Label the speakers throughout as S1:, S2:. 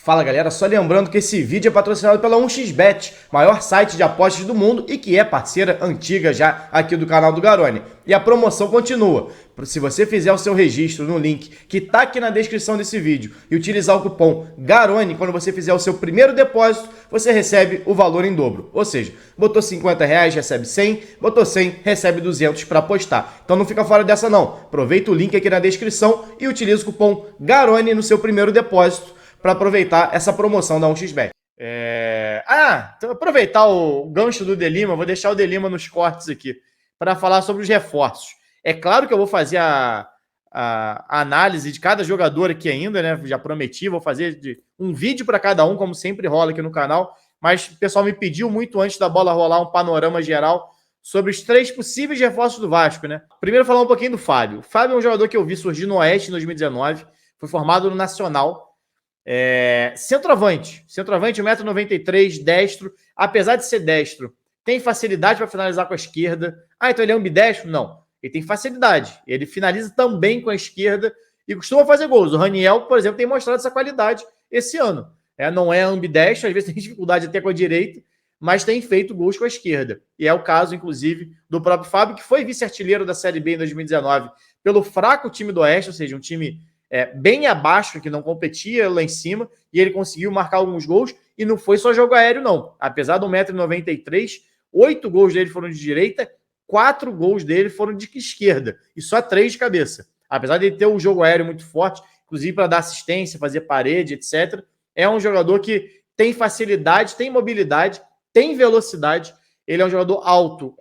S1: Fala galera, só lembrando que esse vídeo é patrocinado pela 1xBet, maior site de apostas do mundo e que é parceira antiga já aqui do canal do Garone. E a promoção continua. Se você fizer o seu registro no link que tá aqui na descrição desse vídeo e utilizar o cupom GARONE, quando você fizer o seu primeiro depósito, você recebe o valor em dobro. Ou seja, botou R$50, recebe 100, botou 100, recebe 200 para apostar. Então não fica fora dessa não. Aproveita o link aqui na descrição e utiliza o cupom GARONE no seu primeiro depósito para aproveitar essa promoção da 1xBet. Então aproveitar o gancho do Delima, vou deixar o Delima nos cortes aqui, para falar sobre os reforços. É claro que eu vou fazer a análise de cada jogador aqui ainda, né? Já prometi, vou fazer um vídeo para cada um, como sempre rola aqui no canal, mas o pessoal me pediu muito antes da bola rolar um panorama geral sobre os 3 possíveis reforços do Vasco, né? Primeiro falar um pouquinho do Fábio. O Fábio é um jogador que eu vi surgir no Oeste em 2019, foi formado no Nacional. Centroavante, 1,93 m, destro. Apesar de ser destro, tem facilidade para finalizar com a esquerda. Então ele é ambidestro? Não. Ele tem facilidade. Ele finaliza também com a esquerda e costuma fazer gols. O Raniel, por exemplo, tem mostrado essa qualidade esse ano. Não é ambidestro, às vezes tem dificuldade até com a direita, mas tem feito gols com a esquerda. E é o caso, inclusive, do próprio Fábio, que foi vice-artilheiro da Série B em 2019 pelo fraco time do Oeste, ou seja, um time bem abaixo, que não competia lá em cima, e ele conseguiu marcar alguns gols, e não foi só jogo aéreo, não. Apesar do 1,93 m, 8 gols dele foram de direita, 4 gols dele foram de esquerda, e só 3 de cabeça. Apesar de ele ter um jogo aéreo muito forte, inclusive para dar assistência, fazer parede, etc., é um jogador que tem facilidade, tem mobilidade, tem velocidade, ele é um jogador alto.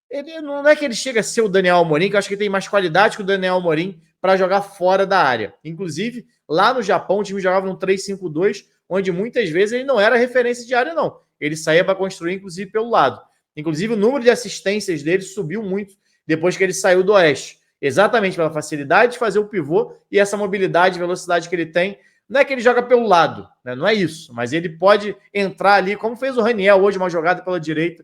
S1: Ele não é que ele chega a ser o Daniel Amorim, que eu acho que ele tem mais qualidade que o Daniel Amorim para jogar fora da área. Inclusive, lá no Japão, o time jogava no 3-5-2, onde muitas vezes ele não era referência de área, não. Ele saía para construir, inclusive, pelo lado. Inclusive, o número de assistências dele subiu muito depois que ele saiu do Oeste. Exatamente pela facilidade de fazer o pivô e essa mobilidade e velocidade que ele tem. Não é que ele joga pelo lado, né? Não é isso. Mas ele pode entrar ali, como fez o Raniel hoje, uma jogada pela direita,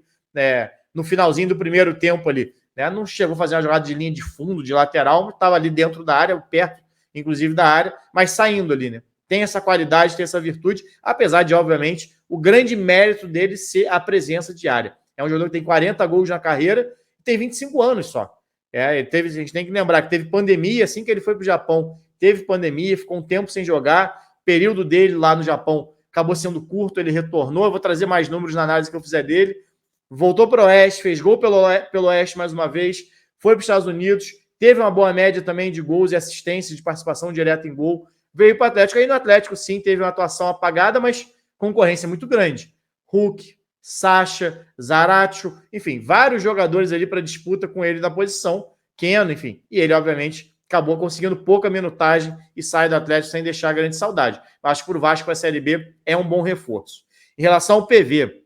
S1: no finalzinho do primeiro tempo ali. Não chegou a fazer uma jogada de linha de fundo, de lateral, estava ali dentro da área, perto, inclusive, da área, mas saindo ali, né? Tem essa qualidade, tem essa virtude, apesar de, obviamente, o grande mérito dele ser a presença de área. É um jogador que tem 40 gols na carreira e tem 25 anos só. A gente tem que lembrar que teve pandemia, assim que ele foi para o Japão, teve pandemia, ficou um tempo sem jogar, o período dele lá no Japão acabou sendo curto, ele retornou, eu vou trazer mais números na análise que eu fizer dele, voltou para o Oeste, fez gol pelo Oeste mais uma vez, foi para os Estados Unidos, teve uma boa média também de gols e assistências, de participação direta em gol, veio para o Atlético. Aí no Atlético, sim, teve uma atuação apagada, mas concorrência muito grande. Hulk, Sacha, Zaratio, enfim, vários jogadores ali para disputa com ele na posição, Keno, enfim. E ele, obviamente, acabou conseguindo pouca minutagem e sai do Atlético sem deixar grande saudade. Acho que para o Vasco, a Série B é um bom reforço. Em relação ao PV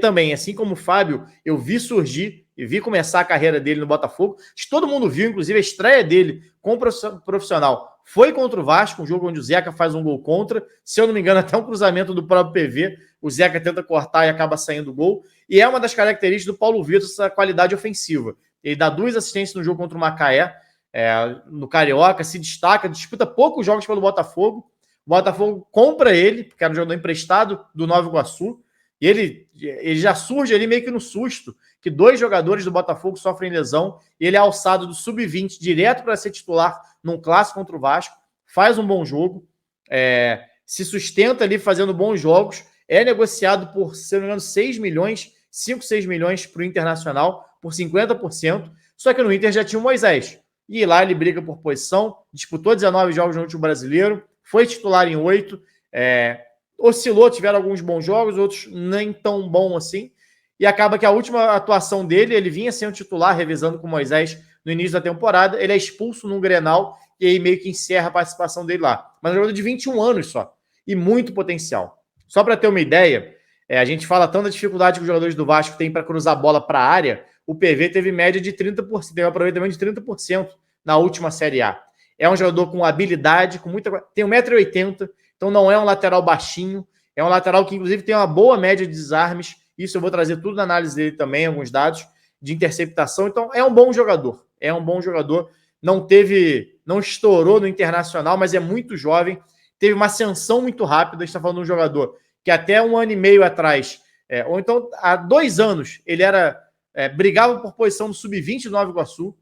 S1: também, assim como o Fábio, eu vi surgir e vi começar a carreira dele no Botafogo. Acho que todo mundo viu, inclusive a estreia dele como profissional foi contra o Vasco, um jogo onde o Zeca faz um gol contra. Se eu não me engano, até um cruzamento do próprio PV. O Zeca tenta cortar e acaba saindo o gol. E é uma das características do Paulo Vitor, essa qualidade ofensiva. Ele dá 2 assistências no jogo contra o Macaé, no Carioca, se destaca, disputa poucos jogos pelo Botafogo. O Botafogo compra ele, porque era um jogador emprestado do Nova Iguaçu. E ele já surge ali meio que no susto, que 2 jogadores do Botafogo sofrem lesão, e ele é alçado do sub-20 direto para ser titular num clássico contra o Vasco, faz um bom jogo, se sustenta ali fazendo bons jogos, é negociado por, se não me engano, 6 milhões, 5, 6 milhões para o Internacional, por 50%, só que no Inter já tinha o Moisés, e lá ele briga por posição, disputou 19 jogos no último brasileiro, foi titular em 8, oscilou, tiveram alguns bons jogos, outros nem tão bom assim, e acaba que a última atuação dele, ele vinha sendo titular, revezando com o Moisés no início da temporada, ele é expulso num Grenal, e aí meio que encerra a participação dele lá. Mas é um jogador de 21 anos só, e muito potencial. Só para ter uma ideia, a gente fala tanto da dificuldade que os jogadores do Vasco têm para cruzar a bola para a área, o PV teve média de 30%, teve um aproveitamento de 30% na última Série A. É um jogador com habilidade, com muita... tem 1,80 m, então não é um lateral baixinho, é um lateral que inclusive tem uma boa média de desarmes, isso eu vou trazer tudo na análise dele também, alguns dados de interceptação, então é um bom jogador, não estourou no Internacional, mas é muito jovem, teve uma ascensão muito rápida. A gente está falando de um jogador que até 1 ano e meio atrás, ou então há 2 anos, ele brigava por posição no sub-20 do Nova Iguaçu.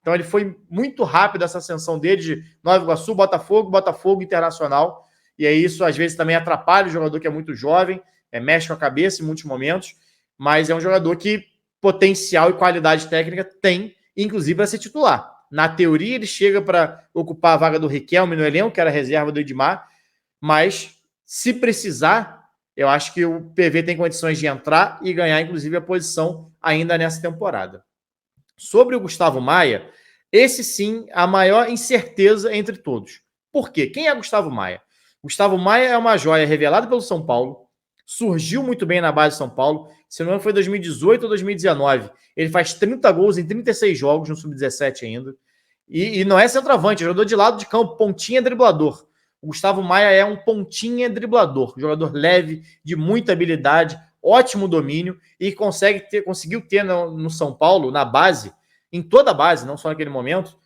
S1: Então ele foi muito rápido essa ascensão dele de Nova Iguaçu, Botafogo, Internacional. E aí isso às vezes também atrapalha o jogador que é muito jovem, mexe com a cabeça em muitos momentos, mas é um jogador que potencial e qualidade técnica tem, inclusive para ser titular. Na teoria ele chega para ocupar a vaga do Riquelme no elenco, que era a reserva do Edmar, mas se precisar, eu acho que o PV tem condições de entrar e ganhar inclusive a posição ainda nessa temporada. Sobre o Gustavo Maia, esse sim, a maior incerteza entre todos. Por quê? Quem é Gustavo Maia? Gustavo Maia é uma joia revelada pelo São Paulo, surgiu muito bem na base de São Paulo, se não me engano foi 2018 ou 2019. Ele faz 30 gols em 36 jogos, no Sub-17 ainda. E não é centroavante, é jogador de lado de campo, pontinha driblador. O Gustavo Maia é um pontinha driblador, jogador leve, de muita habilidade, ótimo domínio e conseguiu ter no São Paulo, na base, em toda a base, não só naquele momento,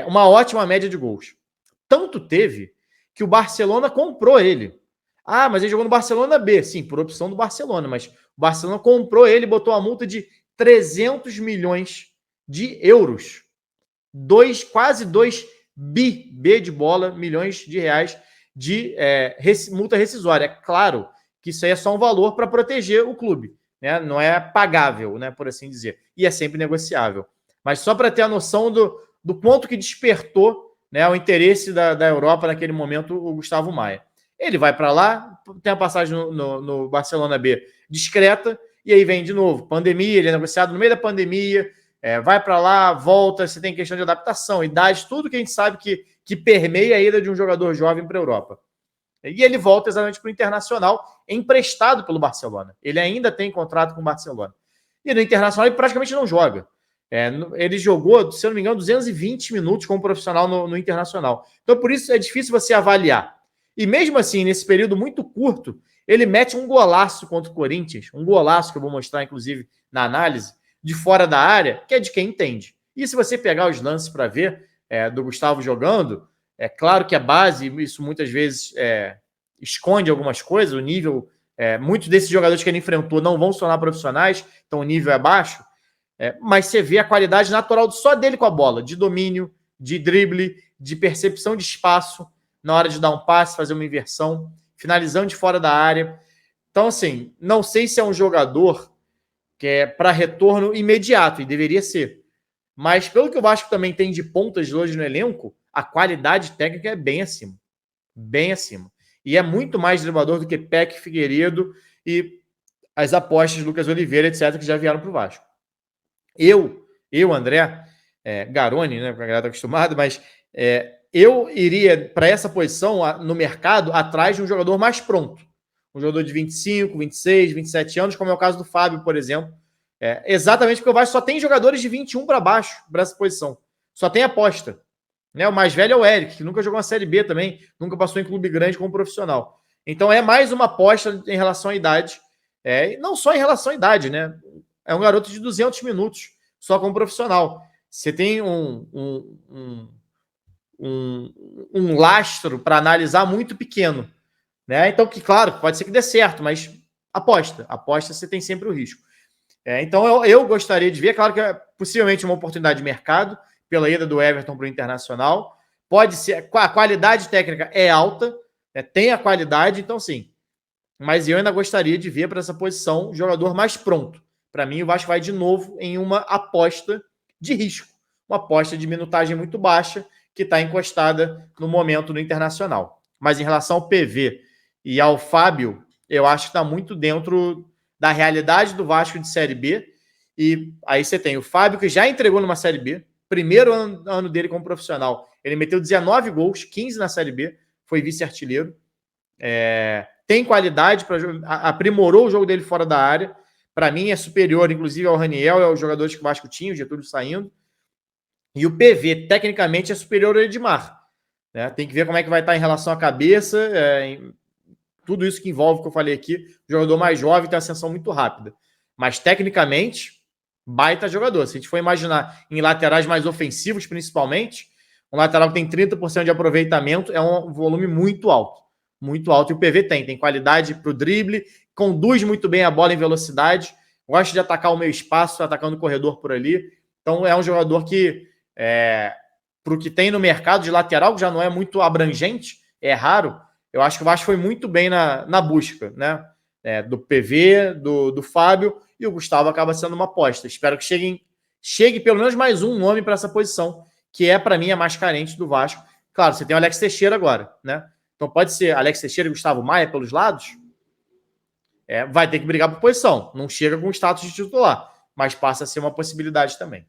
S1: uma ótima média de gols. Tanto teve que o Barcelona comprou ele. Ah, mas ele jogou no Barcelona B. Sim, por opção do Barcelona, mas o Barcelona comprou ele e botou uma multa de 300 milhões de euros. Quase 2 B de bola, milhões de reais de multa rescisória. É claro que isso aí é só um valor para proteger o clube, né? Não é pagável, né, por assim dizer. E é sempre negociável. Mas só para ter a noção do quanto que despertou, né, o interesse da Europa naquele momento, o Gustavo Maia. Ele vai para lá, tem a passagem no Barcelona B discreta, e aí vem de novo, pandemia, ele é negociado no meio da pandemia, vai para lá, volta, você tem questão de adaptação, idade, tudo que a gente sabe que permeia a ida de um jogador jovem para a Europa. E ele volta exatamente para o Internacional, emprestado pelo Barcelona. Ele ainda tem contrato com o Barcelona. E no Internacional ele praticamente não joga. Ele jogou, se eu não me engano, 220 minutos como profissional no Internacional. Então, por isso é difícil você avaliar. E mesmo assim, nesse período muito curto, ele mete um golaço contra o Corinthians, um golaço que eu vou mostrar, inclusive, na análise, de fora da área, que é de quem entende. E se você pegar os lances para ver do Gustavo jogando, é claro que a base, isso muitas vezes esconde algumas coisas, o nível, muitos desses jogadores que ele enfrentou não vão se tornar profissionais, então o nível é baixo, mas você vê a qualidade natural só dele com a bola, de domínio, de drible, de percepção de espaço, na hora de dar um passe, fazer uma inversão, finalizando de fora da área. Então, assim, não sei se é um jogador que é para retorno imediato, e deveria ser. Mas pelo que o Vasco também tem de pontas hoje no elenco, a qualidade técnica é bem acima. Bem acima. E é muito mais driblador do que Peck, Figueiredo e as apostas de Lucas Oliveira, etc., que já vieram para o Vasco. Eu, André, Garoni, né, porque a galera está acostumada, mas eu iria para essa posição no mercado atrás de um jogador mais pronto. Um jogador de 25, 26, 27 anos, como é o caso do Fábio, por exemplo. Exatamente porque o Vasco só tem jogadores de 21 para baixo para essa posição. Só tem aposta. Né? O mais velho é o Eric, que nunca jogou uma Série B também, nunca passou em clube grande como profissional. Então é mais uma aposta em relação à idade. E não só em relação à idade, né? É um garoto de 200 minutos, só como profissional. Você tem um lastro para analisar muito pequeno. Né? Então, que claro, pode ser que dê certo, mas aposta você tem sempre o risco. Então, eu gostaria de ver, claro que é possivelmente uma oportunidade de mercado, pela ida do Everton para o Internacional. Pode ser, a qualidade técnica é alta, tem a qualidade, então sim. Mas eu ainda gostaria de ver para essa posição um jogador mais pronto. Para mim, o Vasco vai de novo em uma aposta de risco. Uma aposta de minutagem muito baixa, que está encostada no momento no Internacional. Mas em relação ao PV e ao Fábio, eu acho que está muito dentro da realidade do Vasco de Série B. E aí você tem o Fábio, que já entregou numa Série B, primeiro ano dele como profissional. Ele meteu 19 gols, 15 na Série B, foi vice-artilheiro. Tem qualidade, aprimorou o jogo dele fora da área. Para mim é superior, inclusive, ao Raniel e aos jogadores que o Vasco tinha, o Getúlio saindo. E o PV, tecnicamente, é superior ao Edmar. Né? Tem que ver como é que vai estar em relação à cabeça, tudo isso que envolve o que eu falei aqui. O jogador mais jovem tem ascensão muito rápida. Mas, tecnicamente, baita jogador. Se a gente for imaginar em laterais mais ofensivos, principalmente, um lateral que tem 30% de aproveitamento é um volume muito alto. muito alto. E o PV tem qualidade para o drible, conduz muito bem a bola em velocidade, gosta de atacar o meio espaço, atacando o corredor por ali. Então é um jogador que, para o que tem no mercado de lateral, que já não é muito abrangente, é raro, eu acho que o Vasco foi muito bem na busca, né? Do PV, do Fábio, e o Gustavo acaba sendo uma aposta. Espero que chegue pelo menos mais um nome para essa posição, que para mim, a mais carente do Vasco. Claro, você tem o Alex Teixeira agora, né? Então pode ser Alex Teixeira e Gustavo Maia pelos lados. Vai ter que brigar por posição. Não chega com o status de titular, mas passa a ser uma possibilidade também.